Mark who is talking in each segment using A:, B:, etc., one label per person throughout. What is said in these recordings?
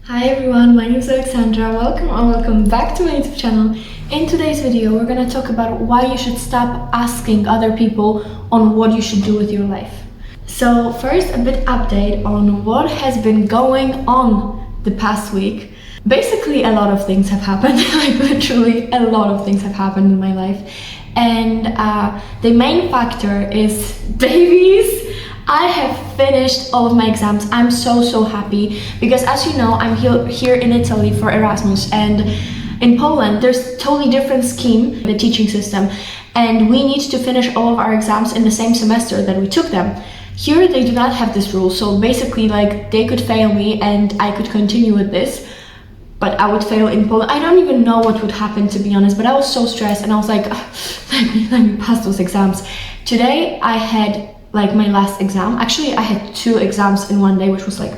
A: Hi everyone, my name is Alexandra. Welcome back to my YouTube channel. In today's video, we're gonna talk about why you should stop asking other people on what you should do with your life. So first, a bit update on what has been going on the past week. Basically, a lot of things have happened. Like literally a lot of things have happened in my life. And the main factor is babies. I have finished all of my exams. I'm so happy because, as you know, I'm here in Italy for Erasmus, and in Poland there's totally different scheme, the teaching system, and we need to finish all of our exams in the same semester that we took them. Here they do not have this rule, so basically like they could fail me and I could continue with this, but I would fail in Poland. I don't even know what would happen, to be honest, but I was so stressed and I was like, let me pass those exams. Today I had like my last exam. Actually, I had 2 exams in one day, which was like,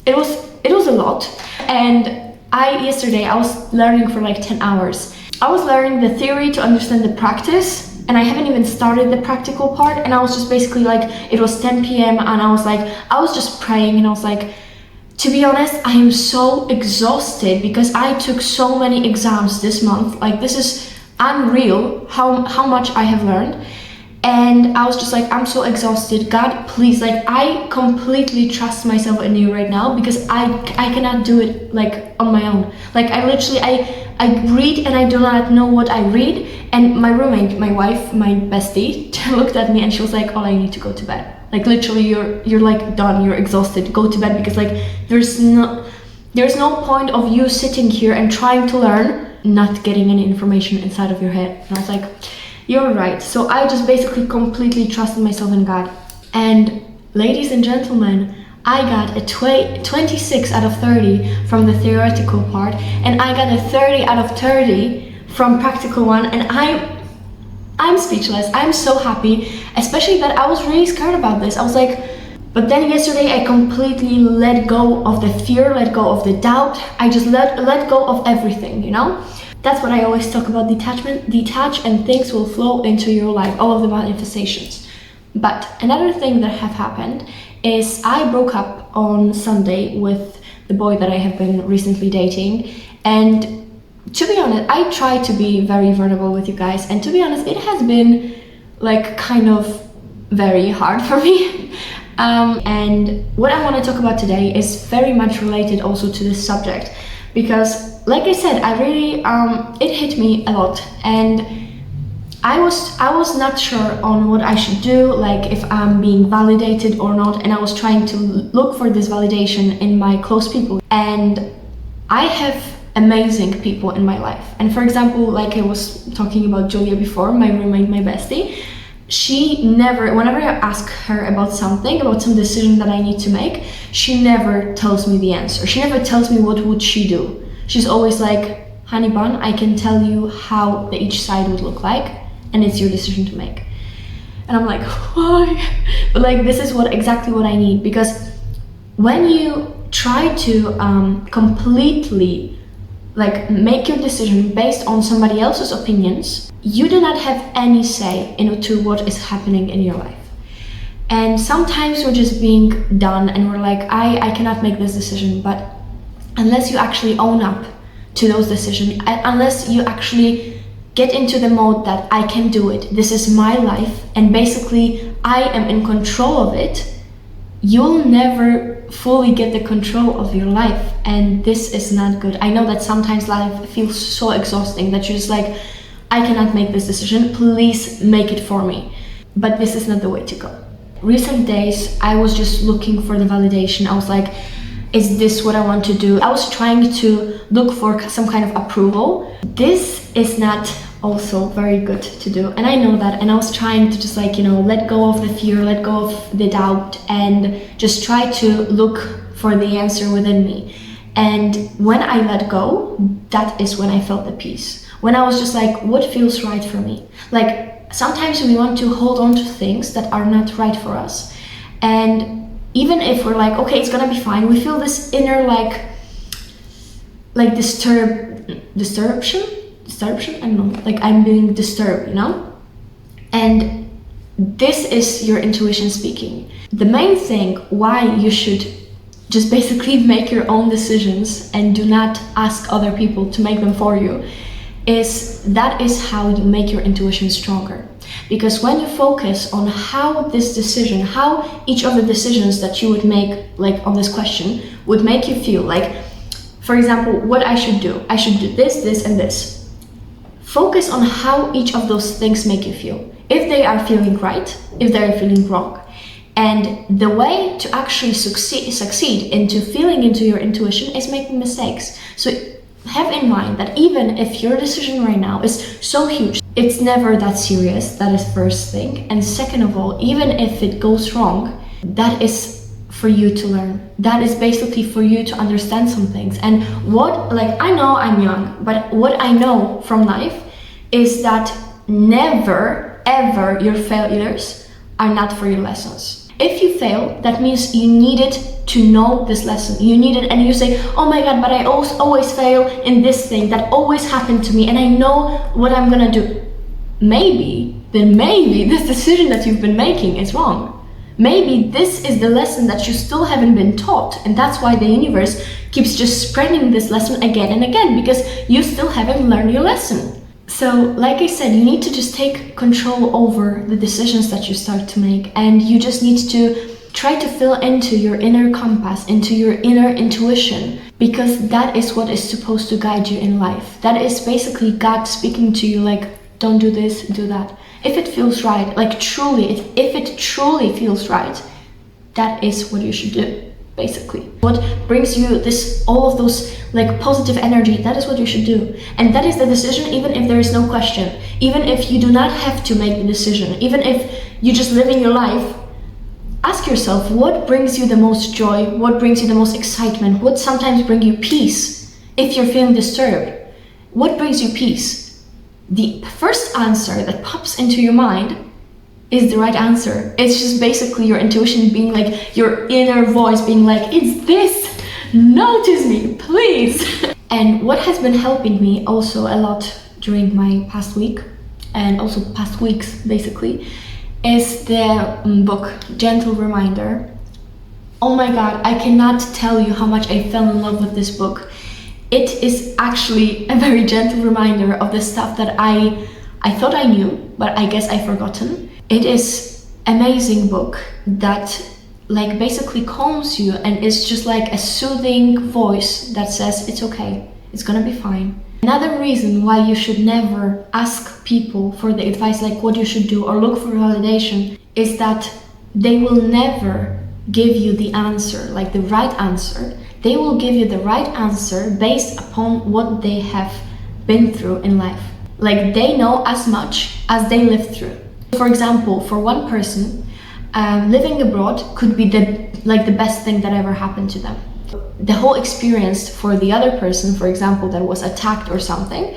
A: it was a lot. And yesterday I was learning for like 10 hours. I was learning the theory to understand the practice, and I haven't even started the practical part. And I was just basically like, it was 10 p.m. and I was just praying, and I was like, to be honest, I am so exhausted because I took so many exams this month. Like, this is unreal how much I have learned. And I was just like, I'm so exhausted. God, please, like, I completely trust myself in you right now because I cannot do it like on my own. Like, I literally, I read and I do not know what I read. And my roommate, my wife, my bestie, looked at me and she was like, oh, I need to go to bed. Like, literally, you're like done, you're exhausted, go to bed, because like there's no point of you sitting here and trying to learn, not getting any information inside of your head. And I was like, you're right. So I just basically completely trusted myself in God. And ladies and gentlemen, I got a 26 out of 30 from the theoretical part, and I got a 30 out of 30 from practical one, and I'm speechless. I'm so happy, especially that I was really scared about this. I was like, but then yesterday I completely let go of the fear, let go of the doubt. I just let go of everything, you know? That's what I always talk about, detachment. Detach and things will flow into your life, all of the manifestations. But another thing that have happened is I broke up on Sunday with the boy that I have been recently dating. And to be honest, I try to be very vulnerable with you guys. And to be honest, it has been like kind of very hard for me. And what I want to talk about today is very much related also to this subject. Because, like I said, I really, it hit me a lot, and I was not sure on what I should do, like if I'm being validated or not, and I was trying to look for this validation in my close people. And I have amazing people in my life. And for example, like I was talking about Julia before, my roommate, my bestie, she never, whenever I ask her about some decision that I need to make, she never tells me the answer. She never tells me what would she do. She's always like, honey bun, I can tell you how each side would look like, and it's your decision to make. And I'm like, why? But like, this is exactly what I need, because when you try to completely like make your decision based on somebody else's opinions, you do not have any say into what is happening in your life. And sometimes we're just being done and we're like, I cannot make this decision. But unless you actually own up to those decisions, unless you actually get into the mode that I can do it, this is my life, and basically I am in control of it, you'll never fully get the control of your life. And this is not good. I know that sometimes life feels so exhausting that you're just like, I cannot make this decision, please make it for me. But this is not the way to go. Recent days, I was just looking for the validation. I was like, is this what I want to do? I was trying to look for some kind of approval. This is not also very good to do, and I know that. And I was trying to just like, you know, let go of the fear, let go of the doubt, and just try to look for the answer within me. And when I let go, that is when I felt the peace. When I was just like, what feels right for me? Like, sometimes we want to hold on to things that are not right for us. And even if we're like, okay, it's gonna be fine, we feel this inner like disturbation, I don't know, like I'm being disturbed, you know? And this is your intuition speaking. The main thing why you should just basically make your own decisions and do not ask other people to make them for you, that is how you make your intuition stronger. Because when you focus on how each of the decisions that you would make, like on this question, would make you feel, like, for example, what I should do this, and this. Focus on how each of those things make you feel. If they are feeling right, if they are feeling wrong. And the way to actually succeed into feeling into your intuition is making mistakes. So have in mind that even if your decision right now is so huge, it's never that serious. That is first thing. And second of all, even if it goes wrong, that is for you to learn. That is basically for you to understand some things. And I know I'm young, but what I know from life is that never, ever your failures are not for your lessons. If you fail, that means you needed to know this lesson. You need it, and you say, oh my God, but I always fail in this thing. That always happened to me, and I know what I'm gonna do. Maybe this decision that you've been making is wrong. Maybe this is the lesson that you still haven't been taught, and that's why the universe keeps just spreading this lesson again and again, because you still haven't learned your lesson. So, like I said, you need to just take control over the decisions that you start to make, and you just need to try to fill into your inner compass, into your inner intuition, because that is what is supposed to guide you in life. That is basically God speaking to you, like, don't do this, do that. If it feels right, like truly, if it truly feels right, that is what you should do. Basically, what brings you all of those like positive energy, that is what you should do. And that is the decision, even if there is no question, even if you do not have to make the decision, even if you just live in your life. Ask yourself, what brings you the most joy? What brings you the most excitement? What sometimes brings you peace if you're feeling disturbed? What brings you peace? The first answer that pops into your mind is the right answer. It's just basically your intuition being like, your inner voice being like, it's this, notice me, please. And what has been helping me also a lot during my past week, and also past weeks basically, is the book Gentle Reminder. Oh my God, I cannot tell you how much I fell in love with this book. It is actually a very gentle reminder of the stuff that I thought I knew, but I guess I've forgotten. It is amazing book that like basically calms you, and it's just like a soothing voice that says it's okay, it's gonna be fine. Another reason why you should never ask people for the advice, like what you should do, or look for validation, is that they will never give you the answer, like the right answer. They will give you the right answer based upon what they have been through in life. Like they know as much as they lived through. For example, for one person, living abroad could be the best thing that ever happened to them. The whole experience for the other person, for example, that was attacked or something,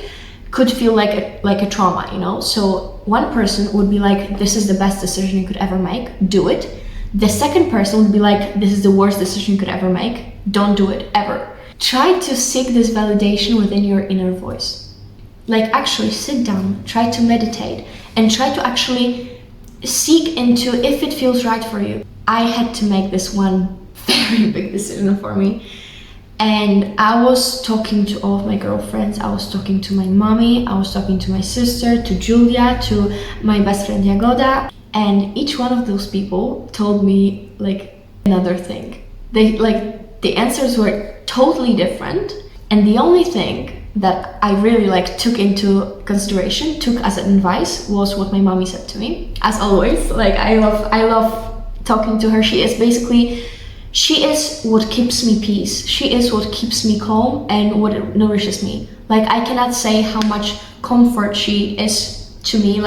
A: could feel like a trauma, you know? So one person would be like, this is the best decision you could ever make, do it. The second person would be like, this is the worst decision you could ever make, don't do it, ever. Try to seek this validation within your inner voice. Like actually sit down, try to meditate, and try to actually seek into if it feels right for you. I had to make this one very big decision for me. And I was talking to all of my girlfriends, I was talking to my mommy, I was talking to my sister, to Julia, to my best friend Jagoda, and each one of those people told me like another thing. The answers were totally different, and the only thing that I really took into consideration, took as an advice, was what my mommy said to me. As always, I love talking to her. She is what keeps me peace. She is what keeps me calm and what nourishes me. I cannot say how much comfort she is to me.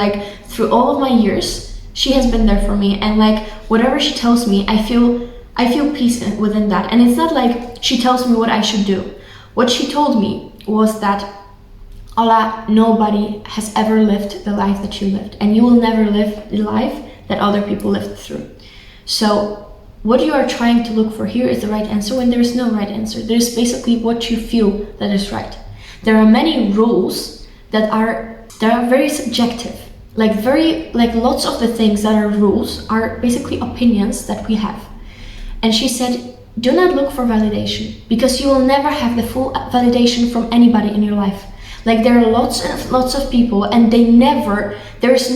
A: Through all of my years, she has been there for me, and whatever she tells me, I feel peace within that. And it's not like she tells me what I should do. What she told me was that, Ola, nobody has ever lived the life that you lived, and you will never live the life that other people lived through. So what you are trying to look for here is the right answer, when there is no right answer. There's basically what you feel that is right. There are many rules that are very subjective. Lots of the things that are rules are basically opinions that we have. And she said, do not look for validation, because you will never have the full validation from anybody in your life. Like, there are lots and lots of people, and there's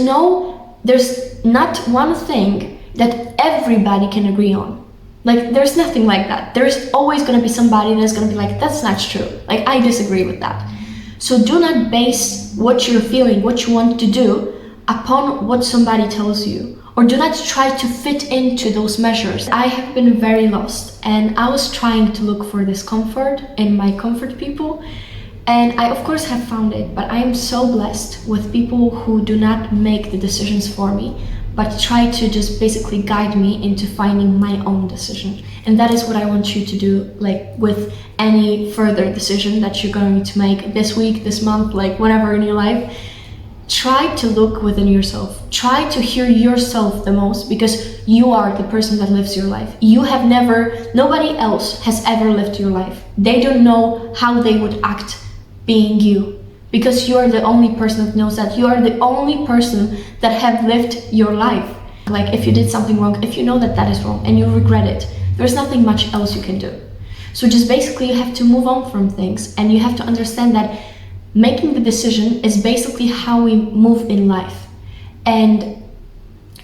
A: not one thing that everybody can agree on. Like, there's nothing like that. There's always going to be somebody that's going to be like, that's not true. Like, I disagree with that. So do not base what you're feeling, what you want to do, upon what somebody tells you. Or do not try to fit into those measures. I have been very lost, and I was trying to look for this comfort in my comfort people. And I, of course, have found it, but I am so blessed with people who do not make the decisions for me, but try to just basically guide me into finding my own decision. And that is what I want you to do, like with any further decision that you're going to make this week, this month, like whatever in your life. Try to look within yourself. Try to hear yourself the most, because you are the person that lives your life. Nobody else has ever lived your life. They don't know how they would act being you, because you are the only person that knows that. You are the only person that have lived your life. Like, if you did something wrong, if you know that that is wrong and you regret it, there's nothing much else you can do. So just basically you have to move on from things, and you have to understand that making the decision is basically how we move in life. And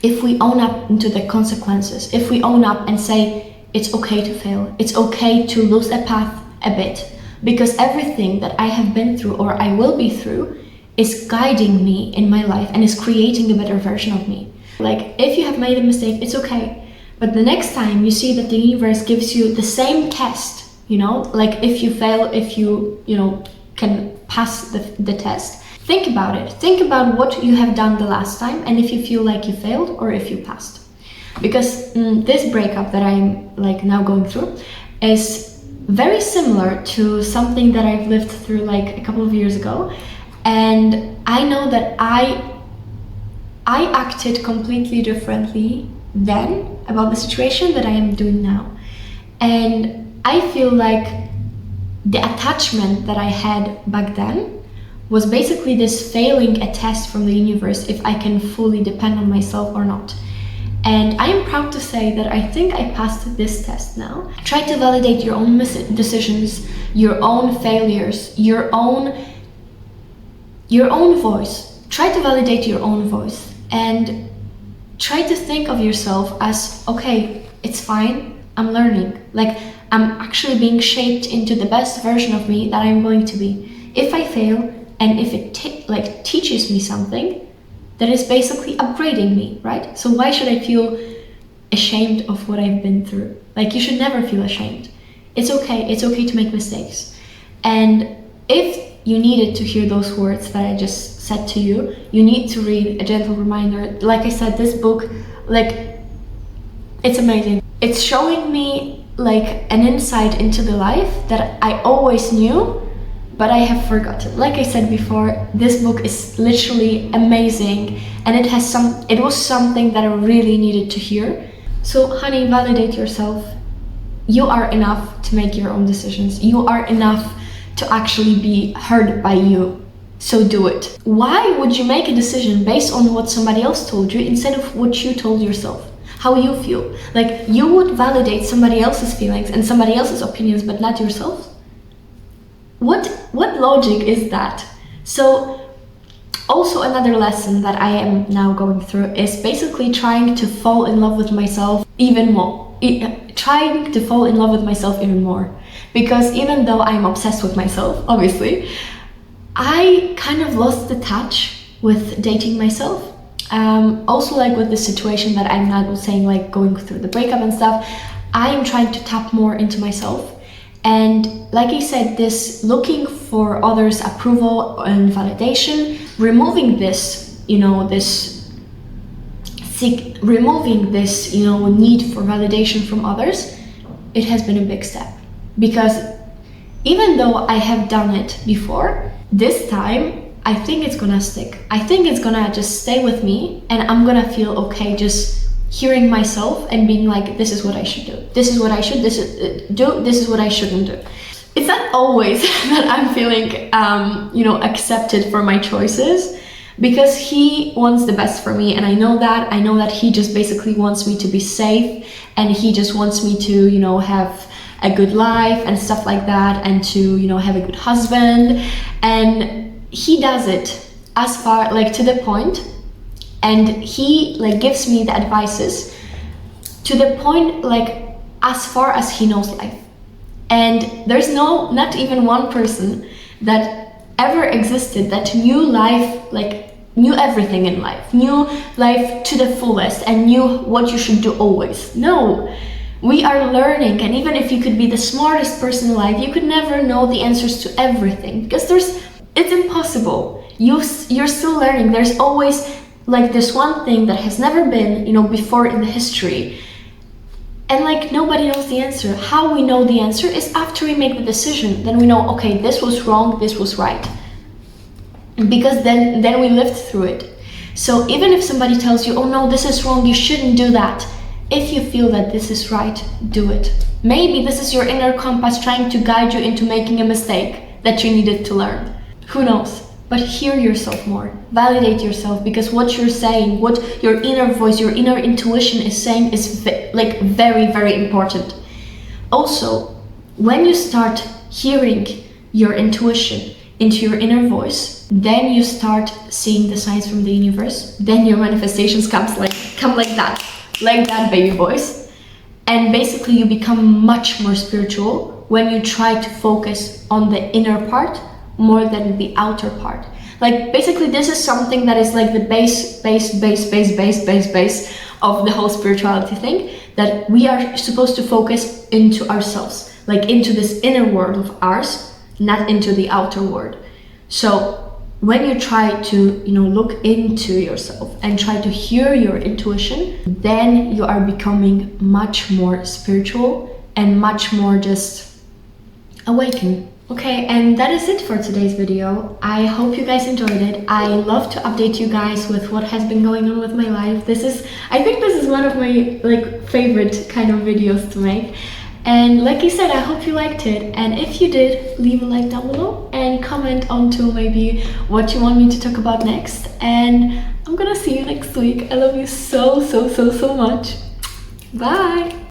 A: if we own up into the consequences, if we own up and say, it's okay to fail, it's okay to lose a path a bit, because everything that I have been through or I will be through is guiding me in my life and is creating a better version of me. Like, if you have made a mistake, it's okay. But the next time you see that the universe gives you the same test, like if you fail, if you can pass the test, think about it. Think about what you have done the last time, and if you feel like you failed or if you passed. Because this breakup that I'm like now going through is very similar to something that I've lived through like a couple of years ago. And I know that I acted completely differently then about the situation that I am doing now. And I feel like the attachment that I had back then was basically this failing a test from the universe if I can fully depend on myself or not. And I am proud to say that I think I passed this test now. Try to validate your own decisions, your own failures, your own voice. Try to validate your own voice, and try to think of yourself as, okay, it's fine, I'm learning. Like, I'm actually being shaped into the best version of me that I'm going to be. If I fail, and if it teaches me something, that is basically upgrading me, right? So why should I feel ashamed of what I've been through? Like, you should never feel ashamed. It's okay to make mistakes. And if you needed to hear those words that I just said to you, you need to read A Gentle Reminder. Like I said, this book, like, it's amazing. It's showing me like an insight into the life that I always knew, but I have forgotten. Like I said before, this book is literally amazing, and it was something that I really needed to hear. So honey, validate yourself. You are enough to make your own decisions. You are enough to actually be heard by you. So do it. Why would you make a decision based on what somebody else told you instead of what you told yourself? How you feel? Like, you would validate somebody else's feelings and somebody else's opinions, but not yourself? What logic is that? So also another lesson that I am now going through is basically trying to fall in love with myself even more. Trying to fall in love with myself even more. Because even though I'm obsessed with myself, obviously, I kind of lost the touch with dating myself. Also, like with the situation that I'm not saying, like going through the breakup and stuff, I am trying to tap more into myself. And like I said, this looking for others' approval and validation, removing this, removing this, need for validation from others, it has been a big step. Because even though I have done it before, this time I think it's gonna stick. I think it's gonna just stay with me, and I'm gonna feel okay just hearing myself and being like, this is what I should do. This is what I should do. This is what I shouldn't do. It's not always that I'm feeling, accepted for my choices, because he wants the best for me, and I know that he just basically wants me to be safe, and he just wants me to, you know, have a good life and stuff like that, and to, you know, have a good husband. And he does it as far, like, to the point, and he like gives me the advices to the point, like, as far as he knows life. And there's not even one person that ever existed that knew life, like knew everything in life, knew life to the fullest, and knew what you should do always. No, we are learning, and even if you could be the smartest person alive, you could never know the answers to everything, because it's impossible. You're still learning. There's always like this one thing that has never been, you know, before in the history. And like nobody knows the answer. How we know the answer is after we make the decision. Then we know, okay, this was wrong, this was right. Because then we lived through it. So even if somebody tells you, oh no, this is wrong, you shouldn't do that. If you feel that this is right, do it. Maybe this is your inner compass trying to guide you into making a mistake that you needed to learn. Who knows? But hear yourself more, validate yourself, because what you're saying, what your inner voice, your inner intuition is saying is like very, very important. Also, when you start hearing your intuition into your inner voice, then you start seeing the signs from the universe. Then your manifestations come like that baby voice. And basically you become much more spiritual when you try to focus on the inner part more than the outer part. Like basically this is something that is like the base of the whole spirituality thing, that we are supposed to focus into ourselves, like into this inner world of ours, not into the outer world. So when you try to, you know, look into yourself and try to hear your intuition, then you are becoming much more spiritual and much more just awakened. Okay, and that is it for today's video. I hope you guys enjoyed it. I love to update you guys with what has been going on with my life. I think this is one of my like favorite kind of videos to make. And like I said, I hope you liked it. And if you did, leave a like down below and comment on to maybe what you want me to talk about next. And I'm gonna see you next week. I love you so much. Bye!